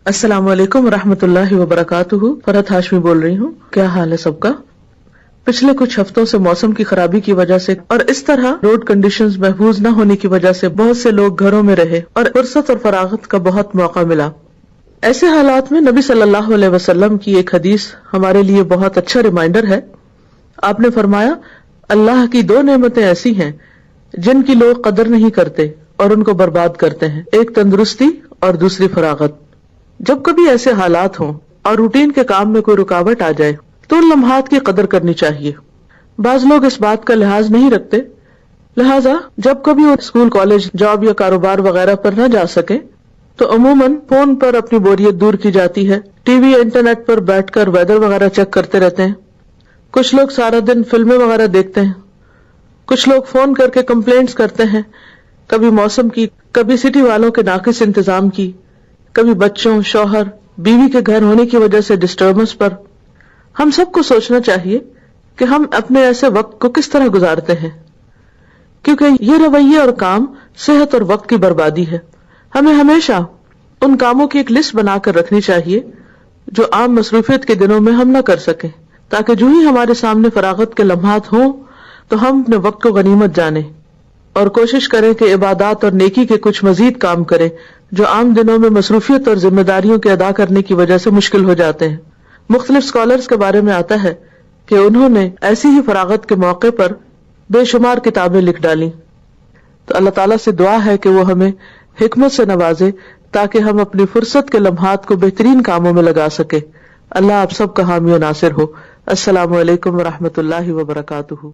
السلام علیکم ورحمۃ اللہ وبرکاتہ. فرحت ہاشمی بول رہی ہوں. کیا حال ہے سب کا؟ پچھلے کچھ ہفتوں سے موسم کی خرابی کی وجہ سے اور اس طرح روڈ کنڈیشنز محفوظ نہ ہونے کی وجہ سے بہت سے لوگ گھروں میں رہے اور فرصت اور فراغت کا بہت موقع ملا. ایسے حالات میں نبی صلی اللہ علیہ وسلم کی ایک حدیث ہمارے لیے بہت اچھا ریمائنڈر ہے. آپ نے فرمایا، اللہ کی دو نعمتیں ایسی ہیں جن کی لوگ قدر نہیں کرتے اور ان کو برباد کرتے ہیں، ایک تندرستی اور دوسری فراغت. جب کبھی ایسے حالات ہوں اور روٹین کے کام میں کوئی رکاوٹ آ جائے تو ان لمحات کی قدر کرنی چاہیے. بعض لوگ اس بات کا لحاظ نہیں رکھتے، لہذا جب کبھی وہ اسکول، کالج، جاب یا کاروبار وغیرہ پر نہ جا سکے تو عموماً فون پر اپنی بوریت دور کی جاتی ہے. ٹی وی یا انٹرنیٹ پر بیٹھ کر ویدر وغیرہ چیک کرتے رہتے ہیں. کچھ لوگ سارا دن فلمیں وغیرہ دیکھتے ہیں. کچھ لوگ فون کر کے کمپلینٹس کرتے ہیں، کبھی موسم کی، کبھی سٹی والوں کے ناقص انتظام کی، کبھی بچوں، شوہر، بیوی کے گھر ہونے کی وجہ سے ڈسٹربنس پر. ہم سب کو سوچنا چاہیے کہ ہم اپنے ایسے وقت کو کس طرح گزارتے ہیں، کیونکہ یہ رویے اور کام صحت اور وقت کی بربادی ہے. ہمیں ہمیشہ ان کاموں کی ایک لسٹ بنا کر رکھنی چاہیے جو عام مصروفیت کے دنوں میں ہم نہ کر سکیں، تاکہ جو ہی ہمارے سامنے فراغت کے لمحات ہوں تو ہم اپنے وقت کو غنیمت جانیں اور کوشش کریں کہ عبادات اور نیکی کے کچھ مزید کام کریں جو عام دنوں میں مصروفیت اور ذمہ داریوں کے ادا کرنے کی وجہ سے مشکل ہو جاتے ہیں. مختلف اسکالرز کے بارے میں آتا ہے کہ انہوں نے ایسی ہی فراغت کے موقع پر بے شمار کتابیں لکھ ڈالی. تو اللہ تعالیٰ سے دعا ہے کہ وہ ہمیں حکمت سے نوازے تاکہ ہم اپنی فرصت کے لمحات کو بہترین کاموں میں لگا سکے. اللہ آپ سب کا حامی و ناصر ہو. السلام علیکم ورحمۃ اللہ وبرکاتہ.